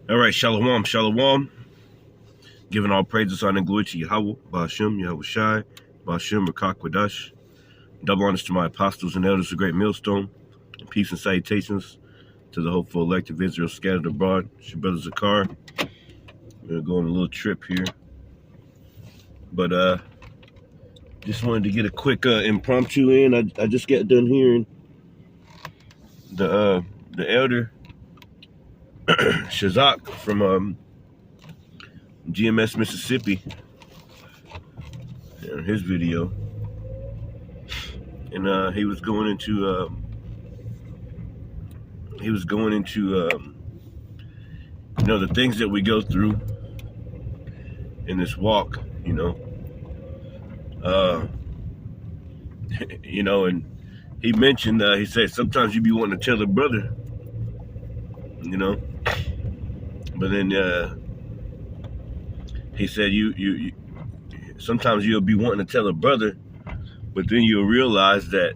All right, shalom, shalom. Giving all praises, honor, and glory to Yahweh, Ba'ashem, Yahweh Shai, Ba'ashem, Rakak Wadash. Double honors to my apostles and elders of Great Millstone, and peace and salutations to the hopeful elect of Israel scattered abroad. It's your brother Zakar. We're going to go on a little trip here. But just wanted to get a quick impromptu in. I just got done hearing the elder Shazak from GMS Mississippi in his video, and he was going into the things that we go through in this walk, and he mentioned, he said sometimes you be wanting to tell a brother, but then he said you sometimes you'll be wanting to tell a brother, but then you'll realize that,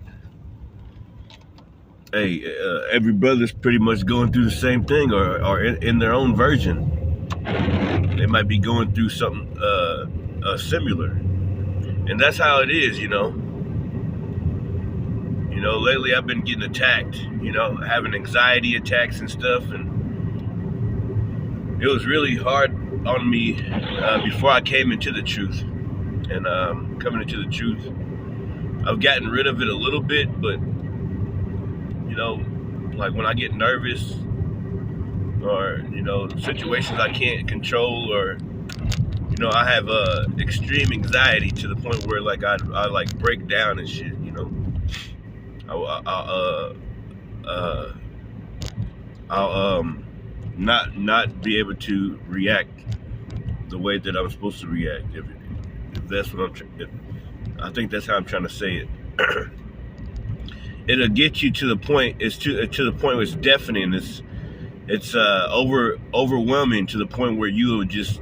hey, every brother's pretty much going through the same thing, or in their own version. They might be going through something similar, and that's how it is, Lately I've been getting attacked, having anxiety attacks and stuff, and it was really hard on me before I came into the truth. And coming into the truth, I've gotten rid of it a little bit, but like when I get nervous, or situations I can't control, or I have extreme anxiety to the point where like I like break down and shit. I'll not be able to react the way that I'm supposed to react. If that's what I think that's how I'm trying to say it. It'll get you to the point. It's to the point where it's deafening. It's overwhelming to the point where you'll just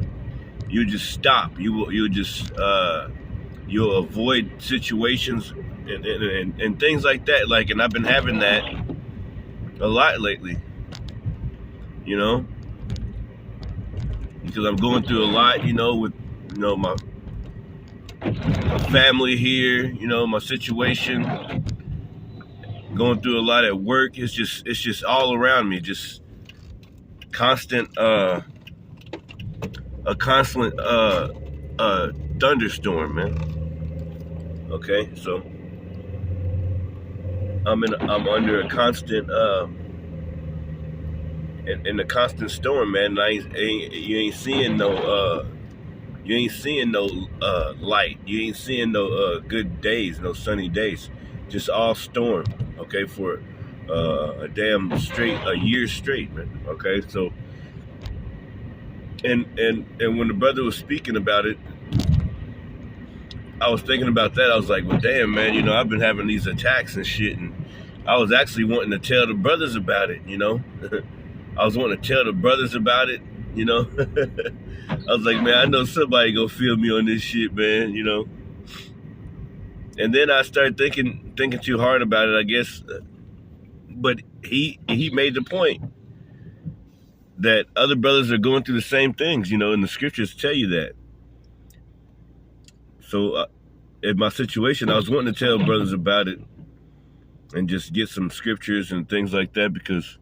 stop. You'll avoid situations and things like that. Like, and I've been having that a lot lately. Because I'm going through a lot. With my family here. My situation. Going through a lot at work. It's just all around me. Just constant a constant thunderstorm, man. Okay, so I'm under a constant in a constant storm, man. And you ain't seeing no light. You ain't seeing no good days, no sunny days. Just all storm. Okay, for a year straight, man. Okay, so and when the brother was speaking about it, I was thinking about that. I was like, well, damn, man, I've been having these attacks and shit, and I was actually wanting to tell the brothers about it, I was wanting to tell the brothers about it, I was like, man, I know somebody gonna feel me on this shit, man, And then I started thinking too hard about it, I guess. But he made the point that other brothers are going through the same things, and the scriptures tell you that. So in my situation, I was wanting to tell brothers about it and just get some scriptures and things like that, because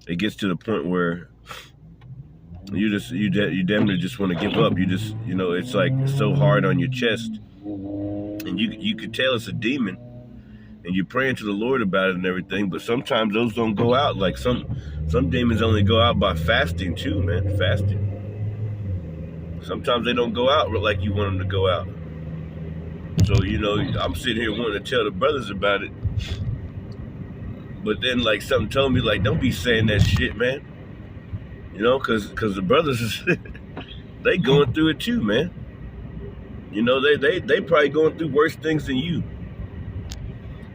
it gets to the point where you damn near just want to give up. You just, it's like so hard on your chest, and you could tell it's a demon, and you're praying to the Lord about it and everything, but sometimes those don't go out. Like some demons only go out by fasting too, man. Fasting. Sometimes they don't go out like you want them to go out. So, I'm sitting here wanting to tell the brothers about it, but then like something told me, like, don't be saying that shit, man. Cause the brothers, they going through it too, man. They probably going through worse things than you.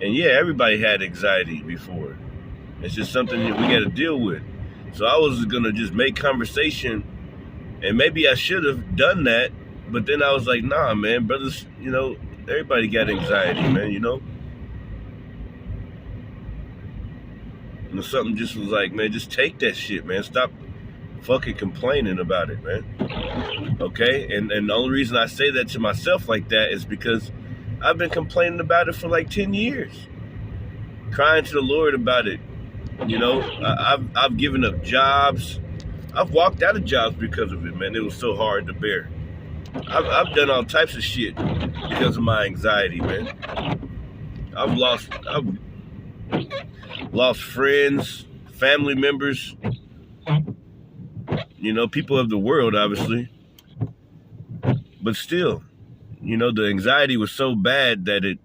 And yeah, everybody had anxiety before. It's just something that we got to deal with. So I was gonna just make conversation, and maybe I should have done that, but then I was like, nah, man, brothers, everybody got anxiety, man. Something just was like, man, just take that shit, man. Stop fucking complaining about it, man. Okay? And the only reason I say that to myself like that is because I've been complaining about it for like 10 years. Crying to the Lord about it. You know, I've given up jobs. I've walked out of jobs because of it, man. It was so hard to bear. I've done all types of shit because of my anxiety, man. I've lost friends, family members, you know, people of the world, obviously. But still, you know, the anxiety was so bad that it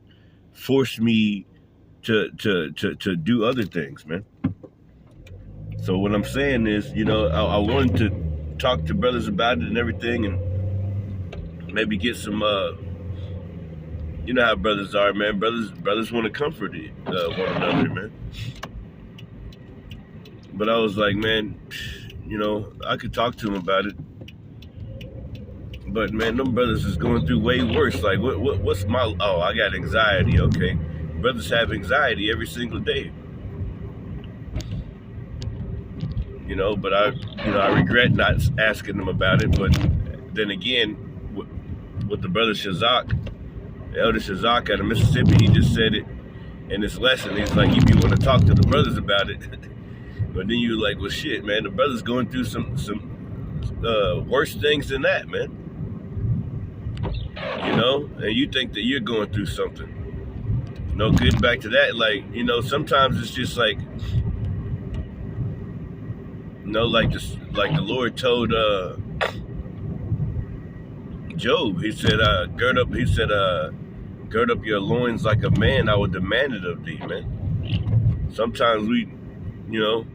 forced me to do other things, man. So what I'm saying is, you know, I wanted to talk to brothers about it and everything, and maybe get some, you know how brothers are, man. Brothers want to comfort one another, man. But I was like, man, you know, I could talk to them about it. But man, them brothers is going through way worse. Like, what's my? Oh, I got anxiety. Okay, brothers have anxiety every single day. You know, but I regret not asking them about it. But then again, with the brother Shazak, the elder Shazak out of Mississippi, he just said it in this lesson. He's like, if you want to talk to the brothers about it, but then you're like, well, shit, man, the brother's going through some worse things than that, man. You know, and you think that you're going through something. You know, getting back to that, like, you know, sometimes it's just like, you know, like the Lord told Job. He said, gird up your loins like a man, I will demand it of thee, man. Sometimes we, you know,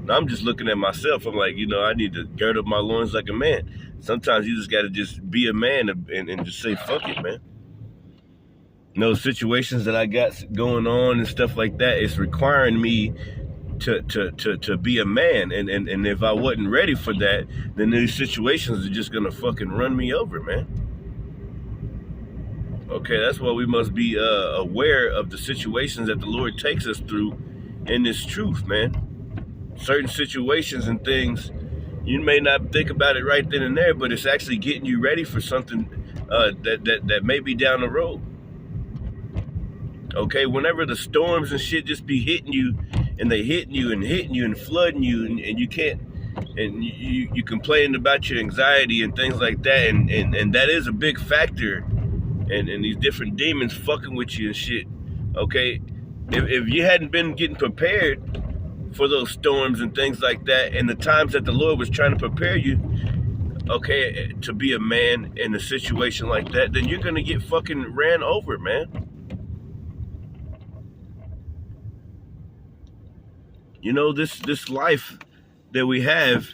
I'm just looking at myself. I'm like, you know, I need to gird up my loins like a man. Sometimes you just got to just be a man and just say, fuck it, man. You know, situations that I got going on and stuff like that, it's requiring me to be a man. And if I wasn't ready for that, then these situations are just going to fucking run me over, man. Okay, that's why we must be aware of the situations that the Lord takes us through in this truth, man. Certain situations and things, you may not think about it right then and there, but it's actually getting you ready for something that may be down the road. Okay, whenever the storms and shit just be hitting you, and they hitting you and flooding you, and you can't, and you complain about your anxiety and things like that, and that is a big factor, and these different demons fucking with you and shit. Okay, if you hadn't been getting prepared for those storms and things like that, and the times that the Lord was trying to prepare you, okay, to be a man in a situation like that, then you're gonna get fucking ran over, man. You know, this life that we have,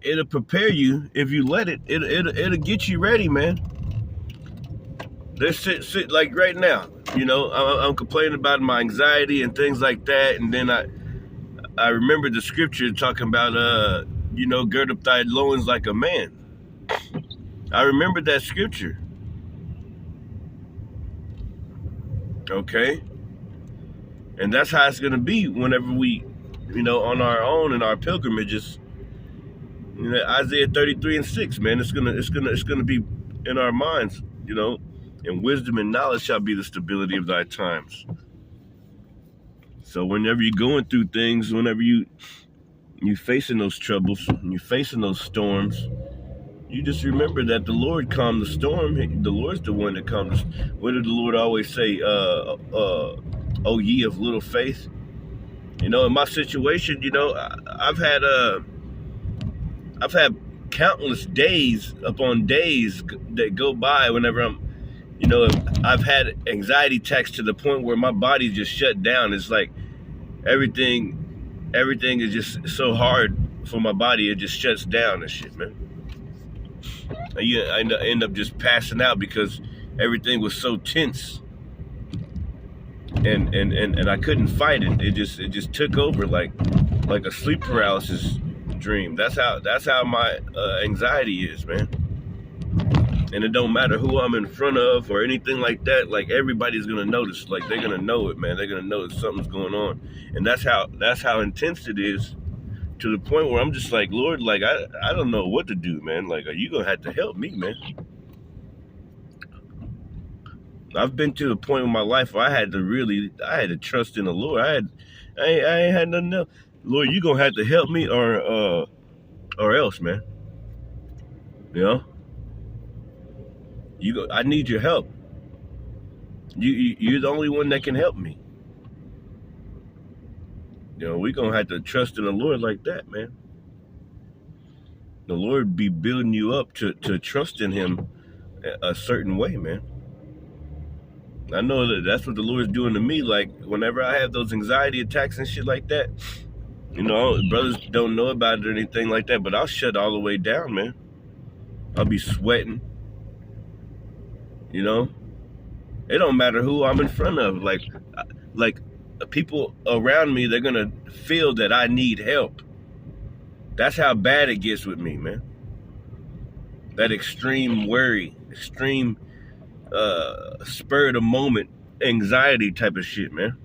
it'll prepare you if you let it. It'll get you ready, man. There's sit like right now. You know, I'm complaining about my anxiety and things like that, and then I remember the scripture talking about you know, gird up thy loins like a man. I remember that scripture. Okay. And that's how it's going to be whenever we, you know, on our own in our pilgrimages. You know, Isaiah 33:6, man, it's gonna be in our minds, you know. And wisdom and knowledge shall be the stability of thy times. So whenever you're going through things, whenever you facing those troubles, and you're facing those storms, you just remember that the Lord calmed the storm. The Lord's the one that calms. What did the Lord always say? Oh, ye of little faith. You know, in my situation, you know, I've had countless days upon days that go by whenever I'm, you know, I've had anxiety attacks to the point where my body just shut down. It's like everything is just so hard for my body. It just shuts down and shit, man. I end up just passing out because everything was so tense. And I couldn't fight it. It just took over like a sleep paralysis dream. That's how my anxiety is, man. And it don't matter who I'm in front of or anything like that. Like, everybody's gonna notice. Like, they're gonna know it, man. They're gonna know that something's going on. And that's how intense it is to the point where I'm just like, Lord, like I don't know what to do, man. Like, are you gonna have to help me, man? I've been to the point in my life where I had to trust in the Lord. I ain't had nothing else. Lord, you gonna have to help me, or else, man. You know, I need your help. You're the only one that can help me. You know, we're gonna have to trust in the Lord like that, man. The Lord be building you up to trust in Him a certain way, man. I know that's what the Lord's doing to me. Like, whenever I have those anxiety attacks and shit like that, you know, brothers don't know about it or anything like that, but I'll shut all the way down, man. I'll be sweating. You know, it don't matter who I'm in front of. Like people around me, they're gonna feel that I need help. That's how bad it gets with me, man. That extreme worry, extreme spur of the moment anxiety type of shit, man.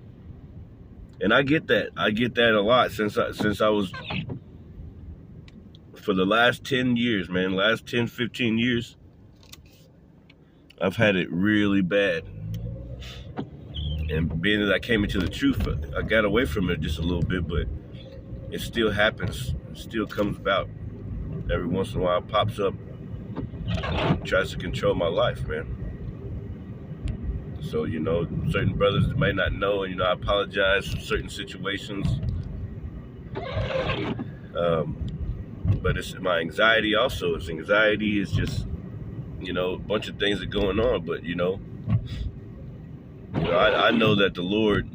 And I get that. I get that a lot since I was, for the last 10 years, man, last 10, 15 years, I've had it really bad. And being that I came into the truth, I got away from it just a little bit, but it still happens. It still comes about. Every once in a while, it pops up, tries to control my life, man. So, you know, certain brothers may not know, and, you know, I apologize for certain situations. But it's my anxiety also. It's anxiety. It's just, you know, a bunch of things are going on. But, you know, I know that the Lord,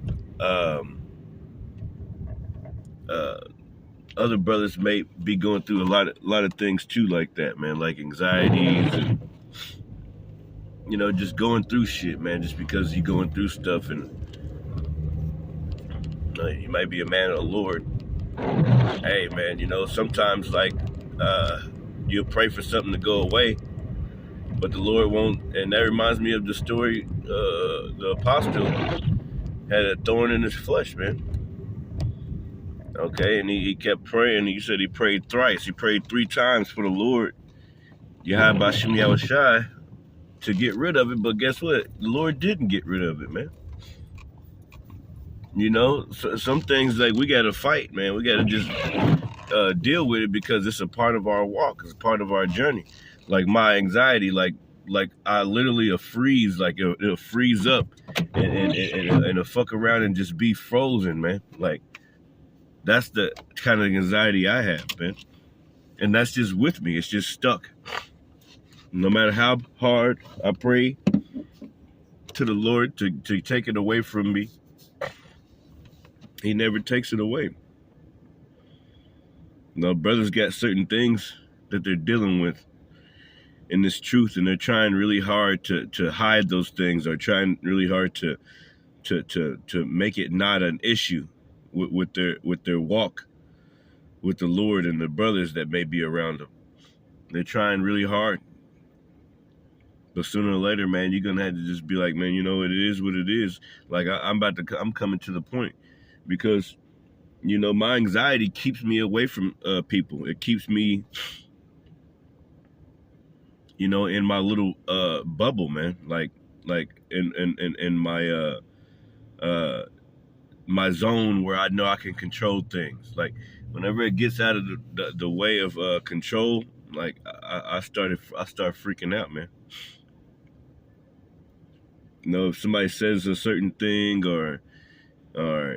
other brothers may be going through a lot of things too, like that, man, like anxieties and, you know, just going through shit, man, just because you're going through stuff, and you might be a man of the Lord. Hey, man, you know, sometimes, like, you'll pray for something to go away, but the Lord won't. And that reminds me of the story, the apostle had a thorn in his flesh, man. Okay, and he kept praying. He said he prayed thrice. He prayed 3 times for the Lord, Yahweh Bashem Yahushai, to get rid of it. But guess what? The Lord didn't get rid of it, man. You know, so some things, like, we got to fight, man. We got to just deal with it, because it's a part of our walk. It's a part of our journey. Like my anxiety, like I literally a freeze, like it'll freeze up and it'll fuck around and just be frozen, man. Like, that's the kind of anxiety I have, man. And that's just with me. It's just stuck. No matter how hard I pray to the Lord to take it away from me, He never takes it away. No, brothers got certain things that they're dealing with in this truth, and they're trying really hard to hide those things, or trying really hard to make it not an issue with their walk with the Lord and the brothers that may be around them. They're trying really hard. But sooner or later, man, you're gonna have to just be like, man, you know, it is what it is. Like, I'm coming to the point, because, you know, my anxiety keeps me away from people. It keeps me, you know, in my little bubble, man. Like in my zone where I know I can control things. Like, whenever it gets out of the way of control, like I start freaking out, man. You know, if somebody says a certain thing, or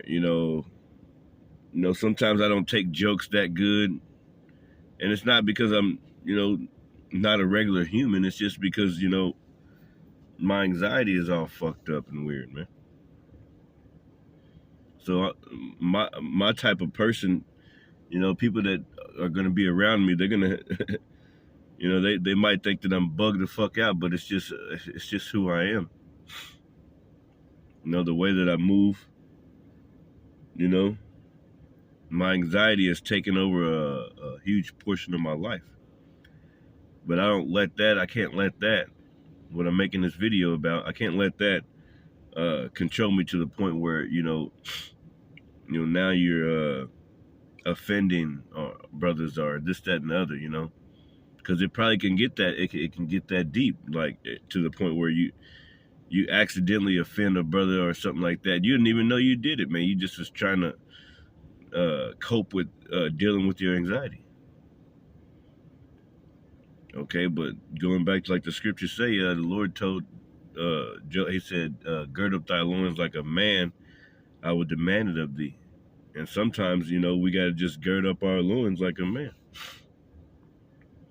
you know, sometimes I don't take jokes that good, and it's not because I'm, you know, not a regular human. It's just because, you know, my anxiety is all fucked up and weird, man. So my type of person, you know, people that are gonna be around me, they're gonna, you know, they might think that I'm bugged the fuck out, but it's just who I am. You know, the way that I move, you know, my anxiety has taken over a huge portion of my life. But I can't let that, what I'm making this video about, I can't let that control me to the point where, you know, now you're offending brothers or this, that, and the other, you know, because it probably can get that, it can get that deep, like to the point where you accidentally offend a brother or something like that. You didn't even know you did it, man. You just was trying to cope with dealing with your anxiety. Okay, but going back to like the scriptures say, the Lord told he said, gird up thy loins like a man, I will demand it of thee. And sometimes, you know, we got to just gird up our loins like a man,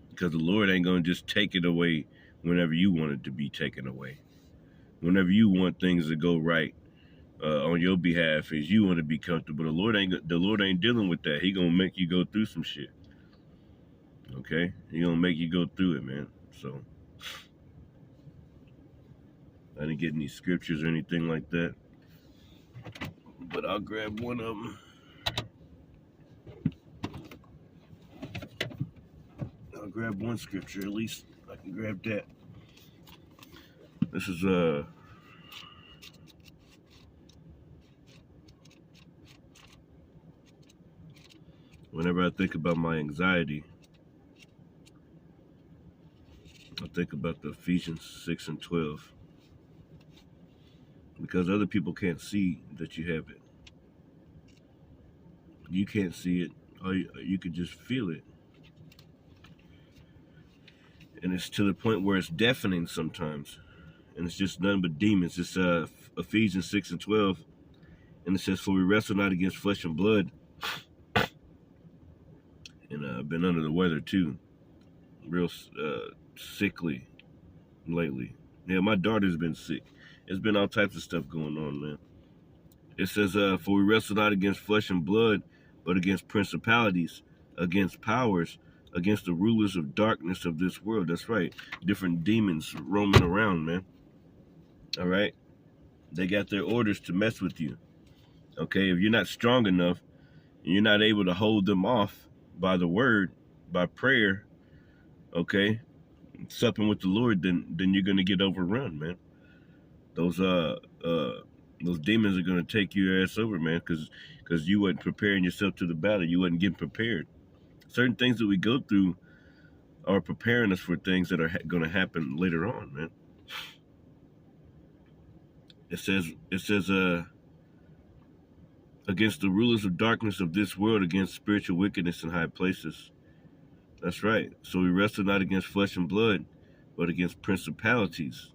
because the Lord ain't going to just take it away whenever you want it to be taken away. Whenever you want things to go right on your behalf, as you want to be comfortable, the Lord ain't dealing with that. He gonna make you go through some shit. Okay, he gonna make you go through it, man. So I didn't get any scriptures or anything like that, but I'll grab one of them. I'll grab one scripture, at least I can grab that. This is whenever I think about my anxiety, I think about the Ephesians 6 and 12. Because other people can't see that you have it. You can't see it, or you can just feel it. And it's to the point where it's deafening sometimes. And it's just nothing but demons. It's Ephesians 6 and 12. And it says, for we wrestle not against flesh and blood. And I've been under the weather too. Real sickly lately. Yeah, my daughter's been sick. There's been all types of stuff going on, man. It says, for we wrestle not against flesh and blood, but against principalities, against powers, against the rulers of darkness of this world. That's right. Different demons roaming around, man. All right? They got their orders to mess with you. Okay? If you're not strong enough, and you're not able to hold them off by the word, by prayer, okay, supping with the Lord, then you're going to get overrun, man. Those demons are going to take your ass over, man, because you wasn't preparing yourself to the battle. You wasn't getting prepared. Certain things that we go through are preparing us for things that are going to happen later on, man. It says against the rulers of darkness of this world, against spiritual wickedness in high places. That's right. So we wrestle not against flesh and blood, but against principalities,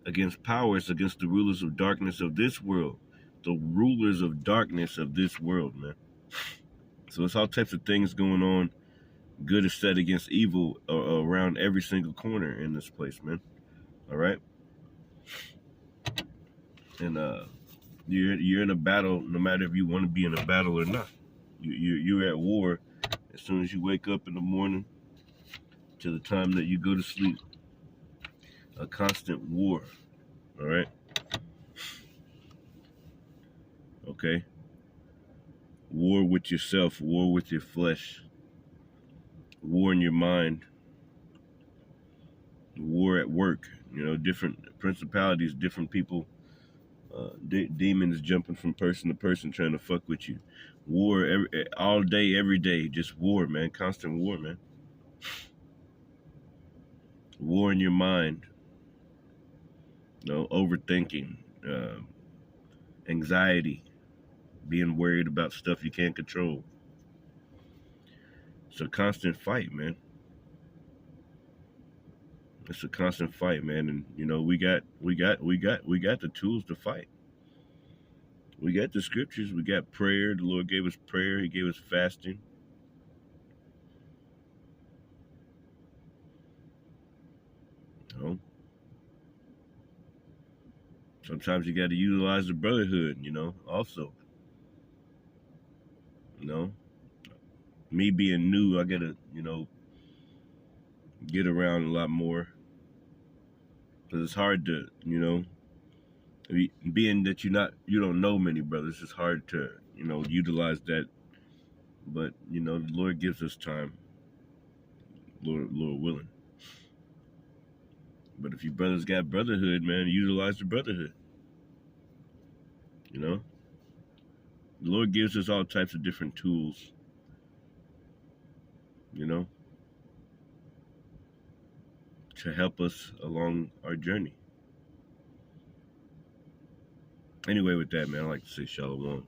against powers, against the rulers of darkness of this world. The rulers of darkness of this world, man. So it's all types of things going on. Good is set against evil around every single corner in this place, man. All right? And you're in a battle, no matter if you want to be in a battle or not. You're at war as soon as you wake up in the morning to the time that you go to sleep. A constant war. All right? Okay? War with yourself, war with your flesh, war in your mind, war at work, you know, different principalities, different people, demons jumping from person to person trying to fuck with you. War all day, every day, just war, man, constant war, man. War in your mind, you know, overthinking, anxiety, being worried about stuff you can't control. It's a constant fight, man. It's a constant fight, man, and you know we got the tools to fight. We got the scriptures. We got prayer. The Lord gave us prayer. He gave us fasting. You know, sometimes you got to utilize the brotherhood. You know, also. You know, me being new, I gotta get around a lot more. Because it's hard to, you know, being that you don't know many brothers, it's hard to, you know, utilize that. But, you know, the Lord gives us time, Lord willing. But if you brothers got brotherhood, man, utilize the brotherhood. You know? The Lord gives us all types of different tools, you know, to help us along our journey. Anyway, with that, man, I like to say shalom.